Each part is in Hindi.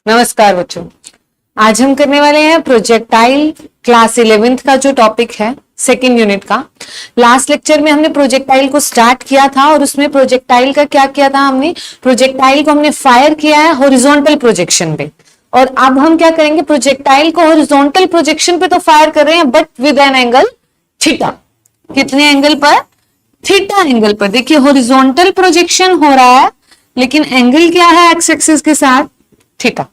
नमस्कार बच्चों, आज हम करने वाले हैं प्रोजेक्टाइल क्लास 11th का जो टॉपिक है सेकेंड यूनिट का। लास्ट लेक्चर में हमने प्रोजेक्टाइल को स्टार्ट किया था और उसमें प्रोजेक्टाइल का क्या किया था, हमने प्रोजेक्टाइल को हमने फायर किया है हॉरिजॉन्टल प्रोजेक्शन पे। और अब हम क्या करेंगे, प्रोजेक्टाइल को हॉरिजॉन्टल प्रोजेक्शन पे तो फायर कर रहे हैं but with an angle theta. कितने एंगल पर? थीटा एंगल पर। देखिए हॉरिजॉन्टल प्रोजेक्शन हो रहा है लेकिन एंगल क्या है एक्स एक्सिस के साथ? थीटा।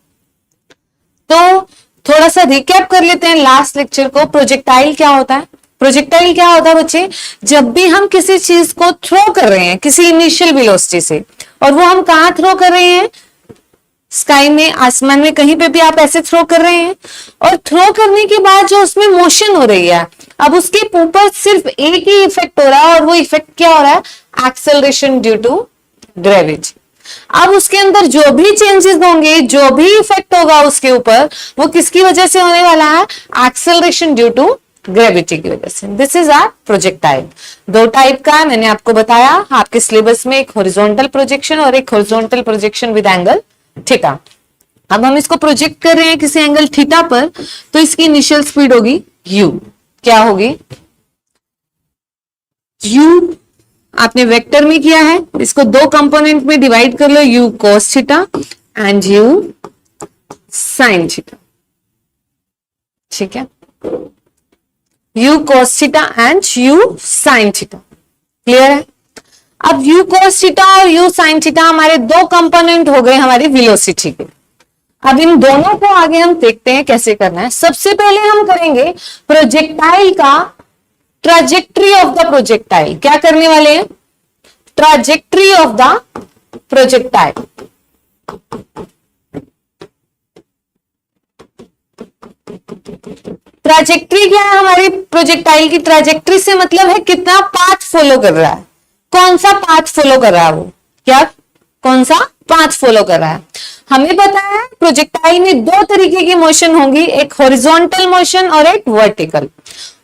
तो थोड़ा सा रिकैप कर लेते हैं लास्ट लेक्चर को। प्रोजेक्टाइल क्या होता है? प्रोजेक्टाइल क्या होता है बच्चे, जब भी हम किसी चीज को थ्रो कर रहे हैं किसी इनिशियल वेलोसिटी से, और वो हम कहां थ्रो कर रहे हैं? स्काई में, आसमान में, कहीं पे भी आप ऐसे थ्रो कर रहे हैं। और थ्रो करने के बाद जो उसमें मोशन हो रही है, अब उसके ऊपर सिर्फ एक ही इफेक्ट हो रहा है और वो इफेक्ट क्या हो रहा है? Acceleration due to gravity. अब उसके अंदर जो भी चेंजेस होंगे, जो भी इफेक्ट होगा उसके ऊपर, वो किसकी वजह से होने वाला है? एक्सेलरेशन ड्यू टू ग्रेविटी की वजह से। This is our projectile. दो टाइप का है, मैंने आपको बताया आपके सिलेबस में, एक हॉरिजॉन्टल प्रोजेक्शन और एक horizontal projection with angle theta. अब हम इसको प्रोजेक्ट कर रहे हैं किसी एंगल थीटा पर, तो इसकी इनिशियल स्पीड होगी u। क्या होगी? u आपने वेक्टर में किया है, इसको दो कंपोनेंट में डिवाइड कर लो, u cos theta and u sin theta. ठीक है, u cos theta and u sin theta. Clear है? अब u cos थीटा और u sin थीटा हमारे दो कंपोनेंट हो गए हमारी वेलोसिटी के। अब इन दोनों को आगे हम देखते हैं कैसे करना है। सबसे पहले हम करेंगे प्रोजेक्टाइल का ट्राजेक्ट्री ऑफ द प्रोजेक्टाइल। क्या करने वाले हैं? Trajectory of the projectile. Trajectory क्या है हमारी प्रोजेक्टाइल की? ट्राजेक्ट्री से मतलब है कितना पाथ फॉलो कर रहा है, कौन सा पाथ फॉलो कर रहा है वो, क्या कौन सा पाथ फॉलो कर रहा है। हमें पता है प्रोजेक्टाइल में दो तरीके की मोशन होगी, एक हॉरिजॉन्टल मोशन और एक वर्टिकल।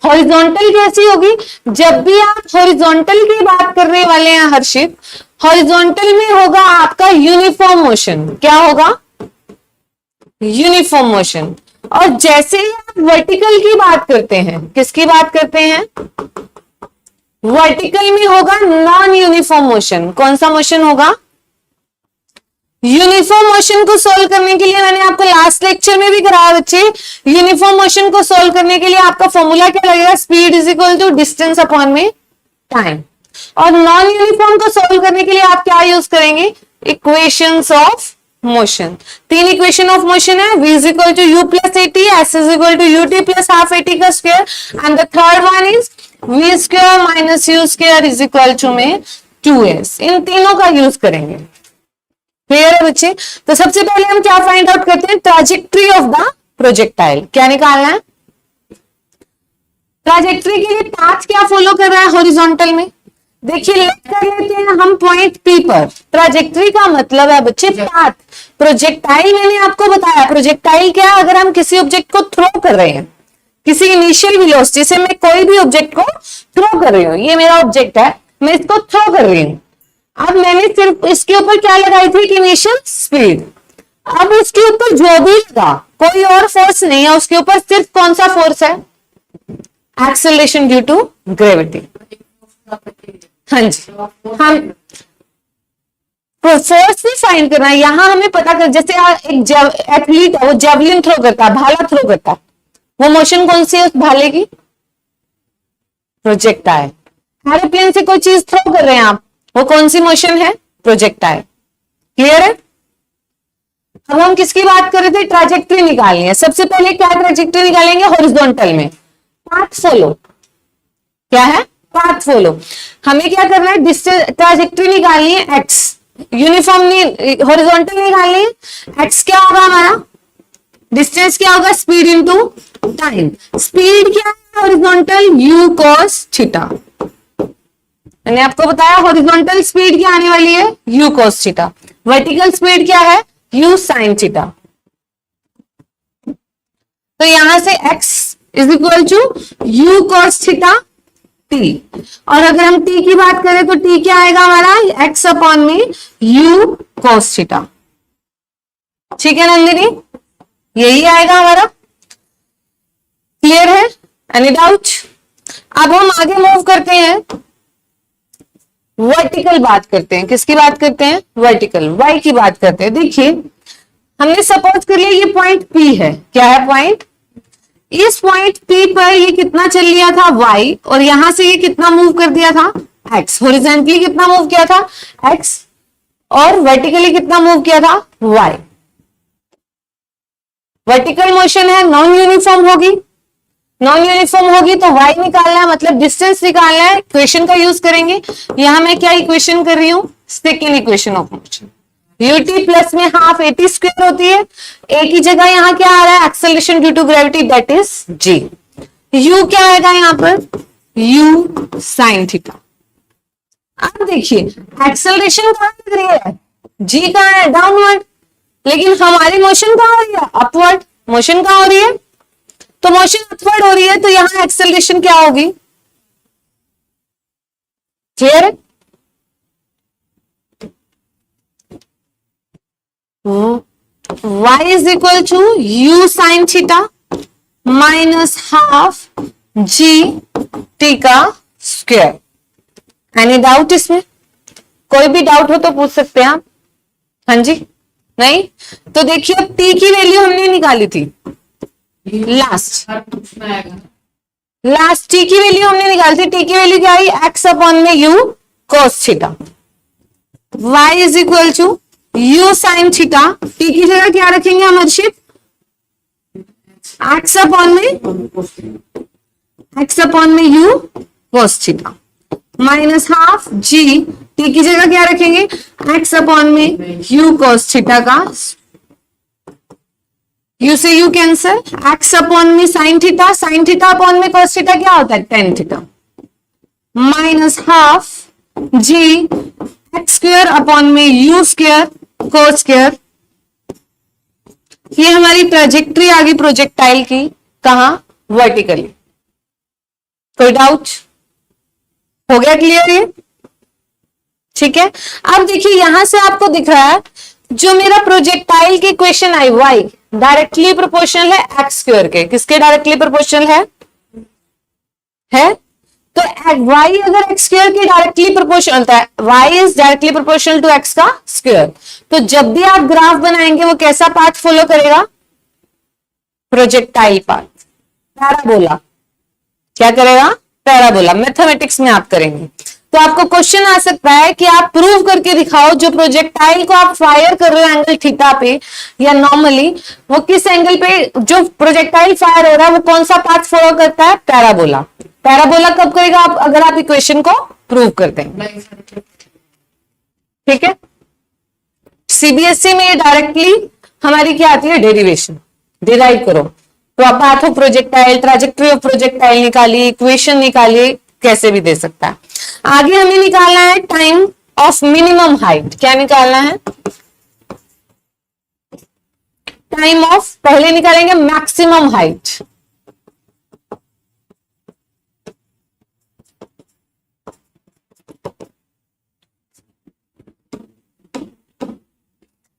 हॉरिजॉन्टल कैसी होगी? जब भी आप हॉरिजॉन्टल की बात करने वाले हैं हर्षित, हॉरिजॉन्टल में होगा आपका यूनिफॉर्म मोशन। क्या होगा? Uniform motion. और जैसे ही आप वर्टिकल की बात करते हैं, किसकी बात करते हैं? वर्टिकल में होगा नॉन यूनिफॉर्म मोशन। कौन सा मोशन होगा? यूनिफॉर्म मोशन को सोल्व करने के लिए मैंने आपको लास्ट लेक्चर में भी कराया बच्चे, यूनिफॉर्म मोशन को सोल्व करने के लिए आपका फॉर्मूला क्या लगेगा? Speed is equal to distance upon में टाइम। और नॉन यूनिफॉर्म को सोल्व करने के लिए आप क्या यूज करेंगे? Equations of motion. तीन इक्वेशन ऑफ मोशन है, v is equal to u plus AT, s is equal to ut plus half AT का square, and the third one is v square minus u square is equal to में 2s। इन तीनों का यूज करेंगे। क्लियर है बच्चे? तो सबसे पहले हम क्या फाइंड आउट करते हैं? Trajectory of the projectile. क्या निकालना है? ट्राजेक्ट्री के लिए पाथ क्या फॉलो कर रहा है हॉरिजॉन्टल में? देखिए लेट कर लेते हैं हम पॉइंट P पर। ट्राजेक्ट्री का मतलब है बच्चे पाथ। प्रोजेक्टाइल मैंने आपको बताया, प्रोजेक्टाइल क्या है? अगर हम किसी ऑब्जेक्ट को थ्रो कर रहे हैं किसी इनिशियल वेलोसिटी से, मैं कोई भी ऑब्जेक्ट को थ्रो कर रही हूं, ये मेरा ऑब्जेक्ट है, मैं इसको थ्रो कर रही हूं। अब मैंने सिर्फ इसके ऊपर क्या लगाई थी? Initial speed. अब उसके ऊपर जो भी लगा, कोई और फोर्स नहीं है उसके ऊपर, सिर्फ कौन सा फोर्स है? Acceleration due to gravity. हाँ जी, हम फोर्स नहीं फाइंड करना है यहां, हमें पता कर, जैसे एक एथलीट है वो जेवलिन थ्रो करता है, भाला थ्रो करता है, वो मोशन कौन सी है उस भाले की? प्रोजेक्टाइल। एरोप्लेन से कोई चीज थ्रो कर रहे हैं आप, वो कौन सी मोशन है? प्रोजेक्टाइल। क्लियर है? अब हम किसकी बात कर रहे थे? ट्राजेक्ट्री निकालनी है। सबसे पहले क्या ट्राजेक्ट्री निकालेंगे? हॉरिजॉन्टल में पाथ फॉलो। क्या है? Path follow. हमें क्या करना है? ट्राजेक्ट्री निकालनी है एक्स। यूनिफॉर्म हॉरिजॉन्टल निकालनी है। एक्स क्या होगा हमारा? डिस्टेंस क्या होगा? Speed into time. स्पीड क्या है हॉरिजॉन्टल? u cos theta. मैंने आपको बताया हॉरिजॉन्टल स्पीड क्या आने वाली है? u cos theta. Vertical speed क्या है? u sin theta. तो यहां से x is equal to u cos theta t। और अगर हम t की बात करें तो t क्या आएगा हमारा? x अपॉन में u cos थीटा। ठीक है नंदिनी, यही आएगा हमारा। क्लियर है? Any doubt? अब हम आगे मूव करते हैं, वर्टिकल बात करते हैं। किसकी बात करते हैं? वर्टिकल, वाई की बात करते हैं। देखिए हमने सपोज कर लिया ये पॉइंट पी है। क्या है पॉइंट? इस पॉइंट पी पर ये कितना चल लिया था y, और यहां से ये कितना मूव कर दिया था x। हॉरिजॉन्टली कितना मूव किया था x, और वर्टिकली कितना मूव किया था y। वर्टिकल मोशन है, नॉन यूनिफॉर्म होगी। नॉन यूनिफॉर्म होगी तो y निकालना है, मतलब डिस्टेंस निकालना है। इक्वेशन का यूज करेंगे। यहां मैं क्या इक्वेशन कर रही हूं? Second equation of motion. ut plus में हाफ at स्क्वायर होती है। a की जगह यहां क्या आ रहा है? Acceleration due to gravity, that is g। u क्या आएगा यहां पर? u sine theta. अब देखिए एक्सेलरेशन कहां लग रही है? g कहां है? डाउनवर्ड। लेकिन हमारी मोशन कहां हो रही है? अपवर्ड। मोशन कहां हो रही है? तो मोशन अपवर्ड हो रही है, तो यहां एक्सेलरेशन क्या होगी? क्लियर है? y is equal to u sin theta minus half g t का स्क्वायर। एनी डाउट इसमें? कोई भी डाउट हो तो पूछ सकते हैं आप। हाँ जी? नहीं? तो देखिए अब t की वैल्यू हमने निकाली थी लास्ट t की वैल्यू हमने निकाली थी। t की वैल्यू क्या आई? x अपॉन में u cos theta. y is equal to u sine theta. t की जगह क्या रखेंगे हम हर्षित? x अपॉन में u cos theta minus half g। t की जगह क्या रखेंगे? x अपॉन में u cos थीटा का, u से u कैंसल, x अपॉन में sine theta, sine theta upon में cos थीटा क्या होता है? Tan theta minus half g x square upon में u स्क्वायर cos स्क्वायर। ये हमारी ट्रेजेक्ट्री आ गई प्रोजेक्टाइल की। कहां? वर्टिकली। कोई डाउट? हो गया क्लियर ये? ठीक है। अब देखिए यहां से आपको दिख रहा है जो मेरा प्रोजेक्टाइल की इक्वेशन आई y डायरेक्टली प्रोपोर्शनल है x स्क्वायर के। किसके डायरेक्टली प्रोपोर्शनल है? तो y अगर x स्क्वायर की डायरेक्टली प्रोपोर्शनल होता है, y is directly proportional to x का स्क्वायर, तो जब भी आप ग्राफ बनाएंगे वो कैसा पाथ फॉलो करेगा? Projectile path, parabola. क्या करेगा? पैराबोला। मैथमेटिक्स में आप करेंगे तो आपको क्वेश्चन आ सकता है कि आप प्रूव करके दिखाओ जो प्रोजेक्टाइल को आप फायर कर रहे हो एंगल थीटा पे या नॉर्मली, वो किस एंगल पे जो प्रोजेक्टाइल फायर हो रहा है वो कौन सा पाथ फॉलो करता है? पैराबोला। पैराबोला कब करेगा आप? अगर आप इक्वेशन को प्रूव करते हैं। ठीक है। सीबीएसई में डायरेक्टली हमारी क्या आती है? डेरिवेशन। डिराइव करो, path of projectile, trajectory of projectile निकालिए, इक्वेशन निकालिए, कैसे भी दे सकता है। आगे हमें निकालना है टाइम ऑफ मिनिमम हाइट। क्या निकालना है? टाइम ऑफ, पहले निकालेंगे मैक्सिमम हाइट।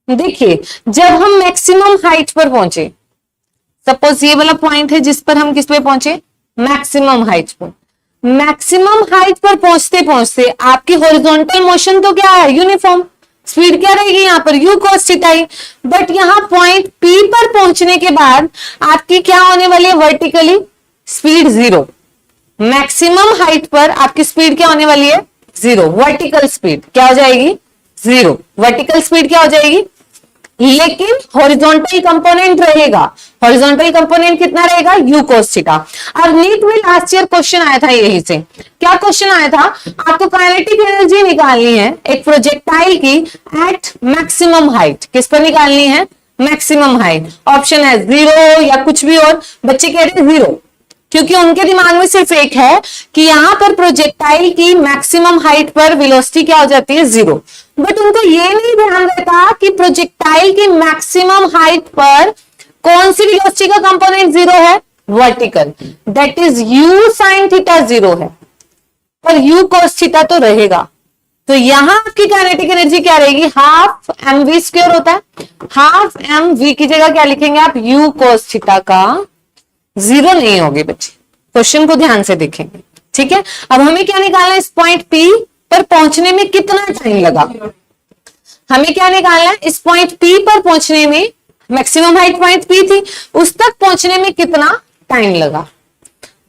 देखिए जब हम मैक्सिमम हाइट पर पहुंचे, सपोज ये वाला पॉइंट है जिस पर हम किस पे पहुंचे? मैक्सिमम हाइट पर। मैक्सिमम हाइट पर पहुंचते पहुंचते आपकी हॉरिजॉन्टल मोशन तो क्या है? यूनिफॉर्म। स्पीड क्या रहेगी यहां पर? u cos theta. बट यहां पॉइंट P पर पहुंचने के बाद आपकी क्या होने वाली है? Vertically speed zero. Maximum height पर आपकी स्पीड क्या होने वाली है? जीरो। वर्टिकल स्पीड क्या हो जाएगी? जीरो। वर्टिकल स्पीड क्या हो जाएगी? लेकिन हॉरिजॉन्टल कंपोनेंट रहेगा। हॉरिजॉन्टल कंपोनेंट कितना रहेगा? u cos theta. अब नीट में लास्ट ईयर क्वेश्चन आया था यही से। क्या क्वेश्चन आया था? आपको काइनेटिक एनर्जी निकालनी है एक प्रोजेक्टाइल की एट मैक्सिमम हाइट। किस पर निकालनी है? Maximum height. ऑप्शन है जीरो या कुछ भी और। बच्चे कह रहे हैं जीरो, क्योंकि उनके दिमाग में सिर्फ एक है कि यहां पर प्रोजेक्टाइल की मैक्सिमम हाइट पर वेलोसिटी क्या हो जाती है? जीरो। बट उनको ये नहीं ध्यान रहता कि प्रोजेक्टाइल की मैक्सिमम हाइट पर कौन सी वेलोसिटी का कंपोनेंट जीरो है? Vertical. That is u sin theta zero है, पर u cos थीटा तो रहेगा। तो यहां आपकी काइनेटिक एनर्जी क्या रहेगी, हाफ एम वी स्क्वायर होता है, हाफ एम वी की जगह क्या लिखेंगे आप, यू कोस थीटा का, जीरो नहीं होगी बच्चे, क्वेश्चन को ध्यान से देखेंगे, ठीक है। अब हमें क्या निकालना है, इस पॉइंट पी पर पहुंचने में कितना टाइम लगा, हमें क्या निकालना है, इस पॉइंट पी पर पहुंचने में, मैक्सिमम हाइट पॉइंट पी थी, उस तक पहुंचने में कितना टाइम लगा।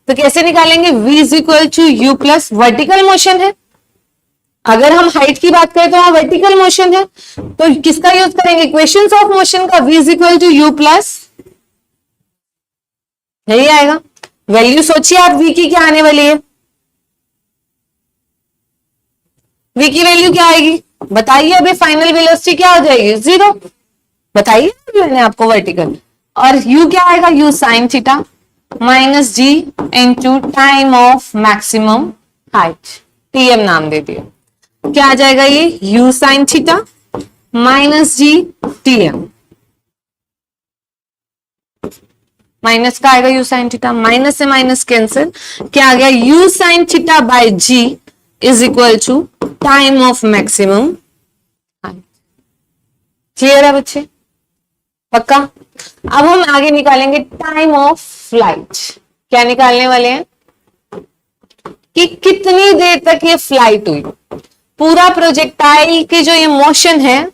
तो कैसे निकालेंगे, v is equal to u plus vertical motion है, अगर हम हाइट की बात करें तो वहां वर्टिकल मोशन है, तो किसका यूज करेंगे, इक्वेशंस ऑफ मोशन का, v is equal to u plus, यही आएगा। वैल्यू सोचिए आप v की क्या आने वाली है, v की वैल्यू क्या आएगी बताइए, अभी फाइनल वेलोसिटी क्या हो जाएगी, जीरो, बताइए मैंने आपको वर्टिकल, और u क्या आएगा, u sine theta minus g into time of maximum height, TM नाम दे दिया, क्या आ जाएगा ये, u sine theta minus g TM, minus का आएगा u साइन थीटा, माइनस से माइनस कैंसिल, क्या आ गया, u sine theta by g is equal to time of maximum height. Clear है बच्चे, पक्का। अब हम आगे निकालेंगे टाइम ऑफ फ्लाइट, क्या निकालने वाले हैं कि कितनी देर तक ये फ्लाइट हुई, पूरा प्रोजेक्टाइल की जो ये मोशन है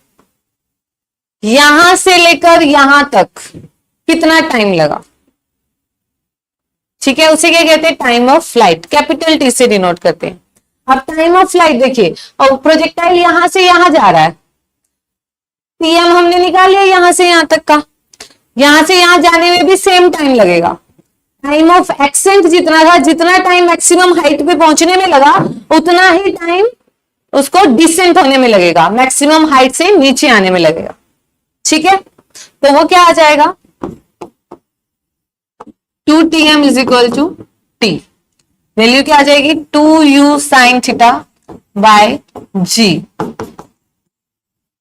यहां से लेकर यहां तक कितना टाइम लगा, ठीक है, उसे क्या कहते हैं, time of flight, capital T से डिनोट करते हैं। अब टाइम ऑफ फ्लाइट देखिए, और प्रोजेक्टाइल यहां से यहां जा रहा है, पीएम हमने निकाल लिया यहां से यहां तक का, यहां से यहां जाने में भी सेम टाइम लगेगा, टाइम ऑफ एक्सेंट जितना था, जितना टाइम मैक्सिमम हाइट पे पहुंचने में लगा उतना ही टाइम उसको डिसेंट होने में लगेगा, मैक्सिमम हाइट से नीचे आने में लगेगा, ठीक है। तो वो क्या आ जाएगा, 2tm is equal to T, value क्या आ जाएगी, 2u साइन थीटा बाय जी।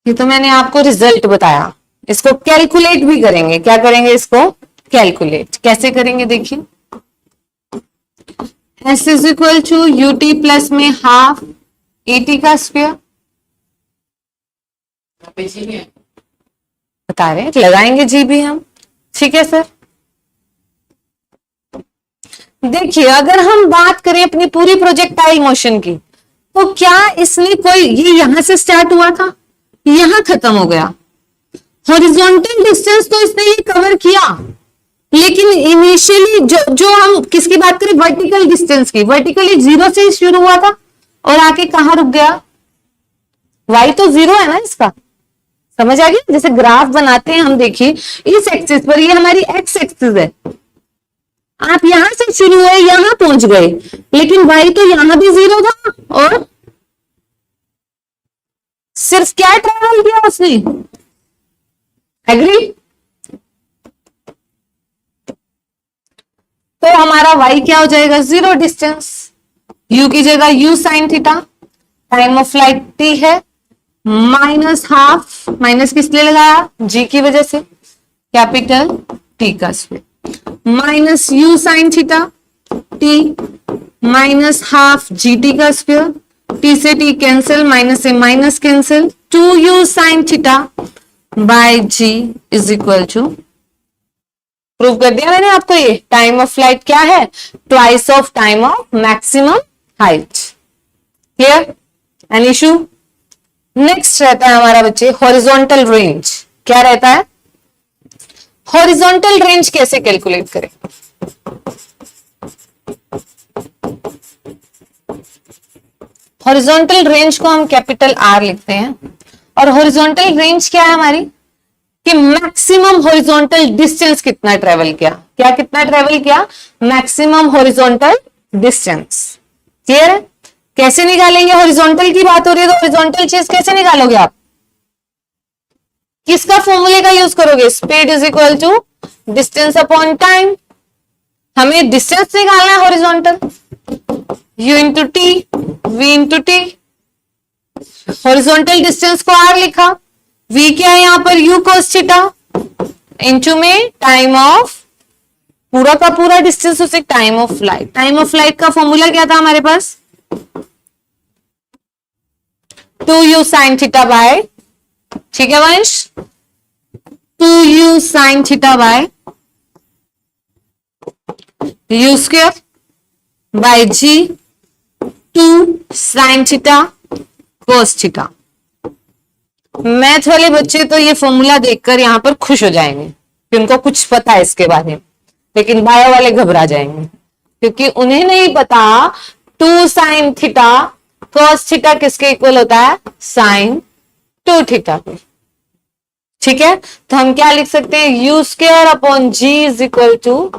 ये तो मैंने आपको रिजल्ट बताया, इसको कैलकुलेट भी करेंगे, क्या करेंगे इसको कैलकुलेट, कैसे करेंगे देखिए, s is equal to u T plus में हाफ ए टी का स्क्वायर, बता रहे हैं लगाएंगे जी भी हम, ठीक है सर। देखिए अगर हम बात करें अपनी पूरी प्रोजेक्टाइल मोशन की, तो क्या इसने कोई, ये यहां से स्टार्ट हुआ था, यहां खत्म हो गया, हॉरिजॉन्टल डिस्टेंस तो इसने ये कवर किया, लेकिन इनिशियली जो हम किसकी बात करें, वर्टिकल डिस्टेंस की, वर्टिकली जीरो से शुरू हुआ था और आके कहां रुक गया, y तो जीरो है ना इसका, समझ आ गया, जैसे ग्राफ बनाते हैं हम, देखिए इस एक्सिस पर, ये हमारी एक्स एक्सिस है, आप यहां से शुरू हुए यहां पहुंच गए, लेकिन y तो यहां भी जीरो था, और सिर्फ क्या ट्रेवल किया उसने, एग्री, तो हमारा y क्या हो जाएगा, जीरो डिस्टेंस, u की जगह u sine theta, time of flight t है, माइनस हाफ, माइनस किस लिए लगाया, g की वजह से, कैपिटल t का square, minus u sine theta t minus half gt का स्क्वायर, t से t कैंसिल, माइनस से minus cancel, 2u sine theta by g is equal to, prove कर दिया मैंने आपको, ये टाइम ऑफ फ्लाइट क्या है, twice of time of maximum height. Clear, an issue. Next रहता है हमारा बच्चे हॉरिजॉन्टल रेंज, क्या रहता है, हॉरिजॉन्टल रेंज कैसे कैलकुलेट करें, हॉरिजॉन्टल रेंज को हम कैपिटल आर लिखते हैं, और हॉरिजॉन्टल रेंज क्या है हमारी, कि मैक्सिमम हॉरिजॉन्टल डिस्टेंस कितना ट्रेवल किया, क्या कितना ट्रेवल किया, मैक्सिमम हॉरिजॉन्टल डिस्टेंस। क्लियर है, कैसे निकालेंगे, हॉरिजॉन्टल की बात हो रही है तो हॉरिजॉन्टल चीज कैसे निकालोगे आप, किसका फॉर्मूले का यूज करोगे, speed is equal to distance upon time, हमें डिस्टेंस निकालना है horizontal, u into T v into T, horizontal distance को r लिखा, v क्या है यहां पर u cos थीटा, इंटू में टाइम ऑफ, पूरा का पूरा डिस्टेंस उसे time of flight, time of flight का फॉर्मूला क्या था हमारे पास, 2u sin थीटा बाय, ठीक है वंश, 2u sin theta by u square by g 2 sin theta cos theta. Math वाले बच्चे तो ये फॉर्मूला देखकर यहां पर खुश हो जाएंगे कि उनको कुछ पता है इसके बारे में, लेकिन बायो वाले घबरा जाएंगे क्योंकि उन्हें नहीं पता 2 sin थीटा cos थीटा किसके इक्वल होता है, sin 2 थीटा पे। ठीक है, तो हम क्या लिख सकते हैं, u square upon g is equal to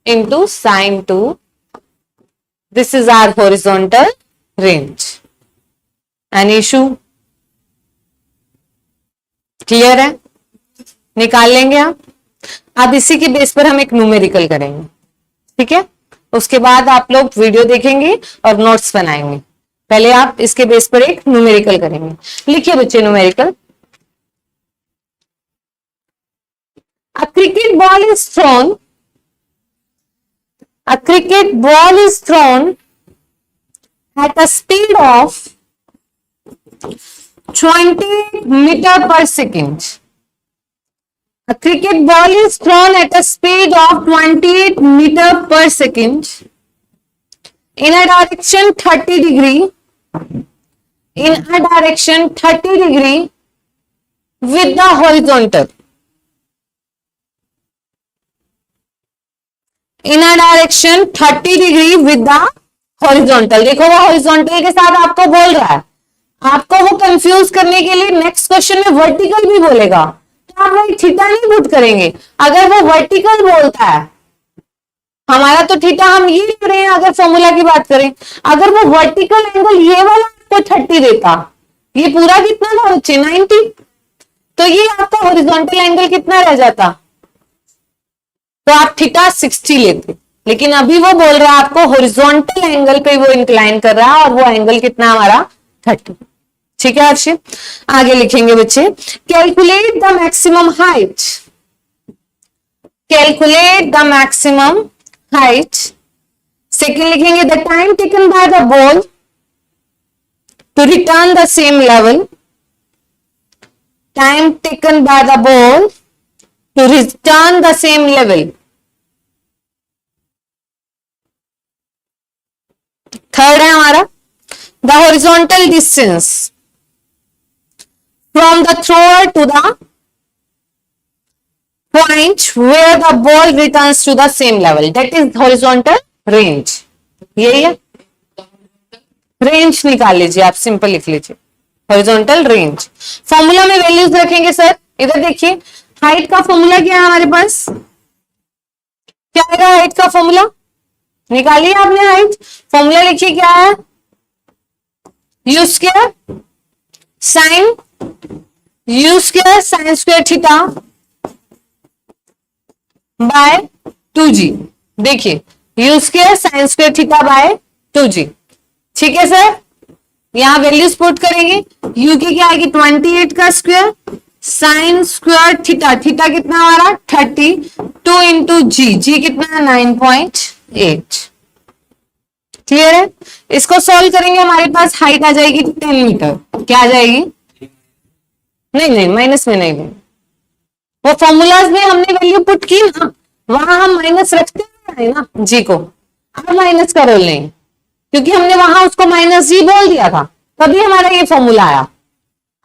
into sine 2। This is our horizontal range. Any issue? Clear है? निकाल लेंगे आप। अब इसी के बेस पर हम एक न्यूमेरिकल करेंगे, ठीक है। उसके बाद आप लोग वीडियो देखेंगे और नोट्स बनाएंगे। पहले आप इसके बेस पर एक न्यूमेरिकल करेंगे। लिखिए बच्चे numerical. A cricket ball is thrown. A cricket ball is thrown at a speed of 20 meter per second. A cricket ball is thrown at a speed of 28 meter per second in a direction 30 degree. In a direction 30 degree with the horizontal. In a direction 30 degree with the horizontal. देखो वो horizontal के साथ आपको बोल रहा है, आपको वो कंफ्यूज करने के लिए नेक्स्ट क्वेश्चन में वर्टिकल भी बोलेगा, तो आप वही थीटा नहीं पुट करेंगे। अगर वो वर्टिकल बोलता है, हमारा तो थीटा हम ये ले रहे हैं अगर फॉर्मूला की बात करें, अगर वो वर्टिकल एंगल ये वाला आपको 30 देता, ये पूरा कितना था बच्चे 90, तो ये आपका हॉरिजॉन्टल एंगल कितना रह जाता, तो आप थीटा 60 लेते। लेकिन अभी वो बोल रहा है आपको हॉरिजॉन्टल एंगल पे वो इंक्लाइन कर रहा है और वो एंगल कितना हमारा 30। ठीक है हर्षित, आगे लिखेंगे बच्चे। Calculate the maximum height. Calculate the maximum height. Second लिखेंगे the time taken by the ball to return the same level. Time taken by the ball to return the same level. Third है हमारा the horizontal distance from the thrower to the point where the ball returns to the same level, that is horizontal range. यही है रेंज, निकाल लीजिए आप, सिंपल लिख लीजिए हॉरिजॉन्टल रेंज। फॉर्मूला में वैल्यूज रखेंगे सर, इधर देखिए हाइट का फॉर्मूला क्या है हमारे पास, क्या है हाइट का फॉर्मूला, निकालिए आपने हाइट। फॉर्मूला लिखिए क्या है, you square sign, you square sine square theta by 2g। देखिए you square sine square theta by 2g। ठीक है सर, यहां वैल्यूज पुट करेंगे। यू की क्या आएगी 28 का square sine square theta, theta कितना हमारा 30, 2 इंटू जी, जी कितना 9.8। क्लियर है? इसको सॉल्व करेंगे, हमारे पास हाइट आ जाएगी 10 मीटर। क्या आ जाएगी, नहीं माइनस में नहीं, वो फॉर्मूलाज में हमने वैल्यू पुट की ना, वहां हम माइनस रखते हैं ना जी को, अब माइनस का रोल नहीं, क्योंकि हमने वहां उसको माइनस जी बोल दिया था, तभी हमारा ये फॉर्मूला आया।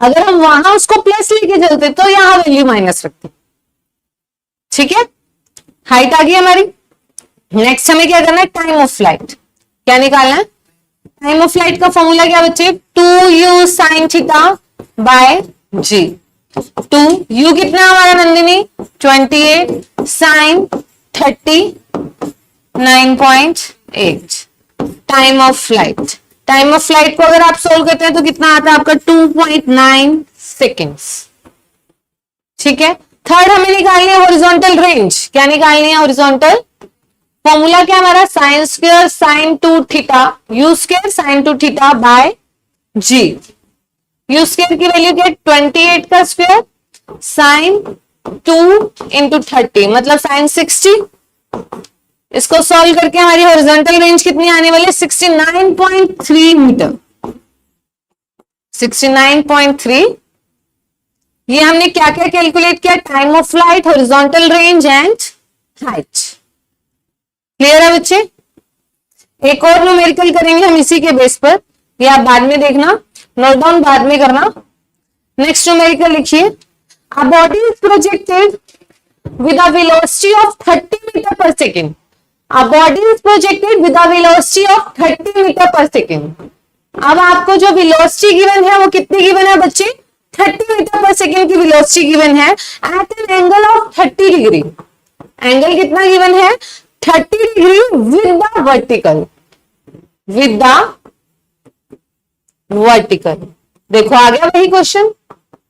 अगर हम वहां उसको प्लस लेके चलते तो यहां वैल्यू माइनस रखते। ठीक है, हाइट आ गई हमारी। नेक्स्ट हमें क्या करना है, टाइम ऑफ फ्लाइट। क्या निकालना है, टाइम ऑफ फ्लाइट का फॉर्मूला क्या बच्चे, 2u sine theta by ji. 2u कितना हमारा Nandini 28 sine 30 9.8। Time of flight, time of flight को अगर आप सोल्व करते हैं तो कितना आता है आपका 2.9 सेकेंड्स। ठीक है, थर्ड हमें निकालनी है हॉरिजॉन्टल रेंज। क्या निकालनी है हॉरिजॉन्टल, फॉर्मूला क्या हमारा sine square sine 2 theta, u square sine 2 theta by G. U square की वैल्यू क्या 28 का स्क्वायर साइन 2 इंटू 30 मतलब साइन 60। इसको सॉल्व करके हमारी हॉरिजॉन्टल रेंज कितनी आने वाली है 69.3 मीटर। 69.3। ये हमने क्या क्या कैलकुलेट किया, time of flight, horizontal range and height. Clear है बच्चे? एक और न्यूमेरिकल करेंगे हम इसी के बेस पर, ये आप बाद में देखना, नोट डाउन बाद में करना। नेक्स्ट न्यूमेरिकल लिखिए, a body is projected with a velocity of 30 meter per second. A body is projected with a velocity of 30 meter per second. अब आपको जो velocity given है वो कितनी given है बच्चे? 30 meter per second की velocity given है at an angle of 30 degree. Angle कितना given है? 30 degree with the vertical. With the vertical. देखो आ गया वही क्वेश्चन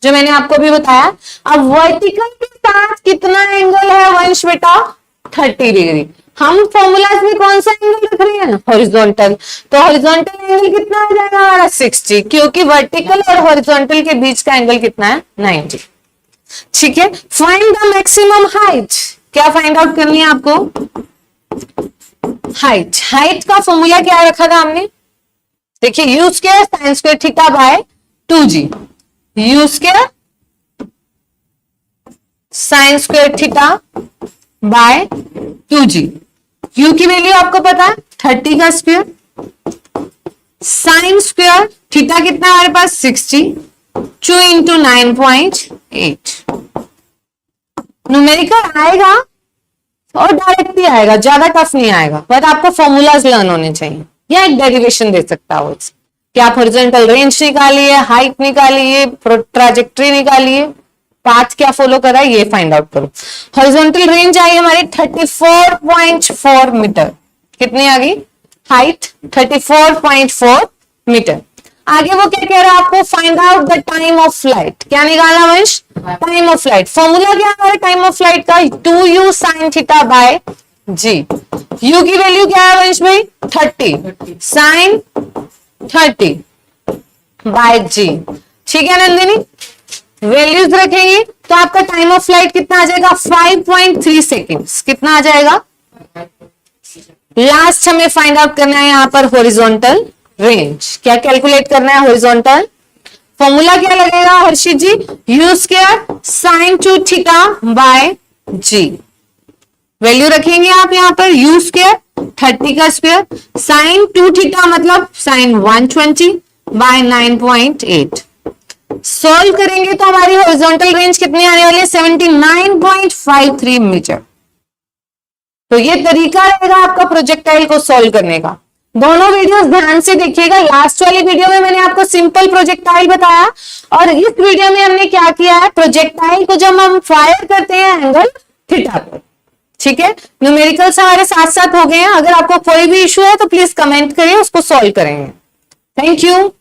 जो मैंने आपको भी बताया। अब वर्टिकल के साथ कितना एंगल है वंश बेटा? 30 डिग्री। हम फॉर्मूलाज में कौन सा एंगल रख रहे हैं? हॉरिजॉन्टल। तो हॉरिजॉन्टल एंगल कितना आ जाएगा हमारा? 60, क्योंकि वर्टिकल और हॉरिजॉन्टल के बीच का एंगल कितना है? 90। ठीक है, फाइंड द मैक्सिमम हाइट। क्या फाइंड आउट करनी है आपको? हाइट। हाइट का फॉर्मूला क्या रखा था हमने? देखिए, you square sine square theta by 2g, you square sine square theta by 2g। You की वैल्यू आपको पता है 30 का स्क्वायर, साइन स्क्वायर थीटा कितना हमारे पास 60, 2 इंटू 9.8। न्यूमेरिकल आएगा और डायरेक्ट ही आएगा, ज्यादा टफ नहीं आएगा, बट आपको फॉर्मूलाज लर्न होने चाहिए, या एक डेरिवेशन दे सकता हो कि आप हॉरिजॉन्टल रेंज निकालिए, हाइट निकालिए, ट्रैजेक्टरी निकालिए, पाथ क्या फॉलो कर रहा है ये फाइंड आउट करो। हॉरिजॉन्टल रेंज आई हमारी 34.4 मीटर। कितनी आ गई? Height 34.4 metre. आगे वो क्या कह रहा है आपको? Find out the time of flight. क्या निकालना वंश? Time of flight. फॉर्मूला क्या है हमारे टाइम ऑफ फ्लाइट का? 2u sine theta by g। u की वैल्यू क्या है वंश भाई? 30 साइन 30 बाय g। ठीक है नंदिनी, वैल्यूज रखेंगे तो आपका टाइम ऑफ फ्लाइट कितना आ जाएगा? 5.3 सेकेंड्स। कितना आ जाएगा? लास्ट हमें फाइंड आउट करना है यहाँ पर हॉरिजॉन्टल रेंज। क्या कैलकुलेट करना है? हॉरिजॉन्टल। फॉर्मूला क्या लगेगा Harshit ji? U square sine 2 theta by G. Value रखेंगे आप यहाँ पर, यू स्क्वायर 30 का स्क्वायर, साइन 2 थीटा मतलब साइन 120 बाय 9.8। सॉल्व करेंगे तो हमारी हॉरिजॉन्टल रेंज कितनी आने वाली है? 79.53 मीटर। तो ये तरीका रहेगा आपका प्रोजेक्टाइल को सॉल्व करने का। दोनों वीडियोस ध्यान से देखिएगा। लास्ट वाली वीडियो में मैंने आपको सिंपल प्रोजेक्टाइल बताया, और इस वीडियो में हमने क्या किया है? प्रोजेक्टाइल को जब हम फायर करते हैं एंगल थीटा पर। ठीक है, न्यूमेरिकल्स हमारे साथ साथ हो गए हैं। अगर आपको कोई भी इशू है तो प्लीज कमेंट करिए, उसको सॉल्व करेंगे। Thank you.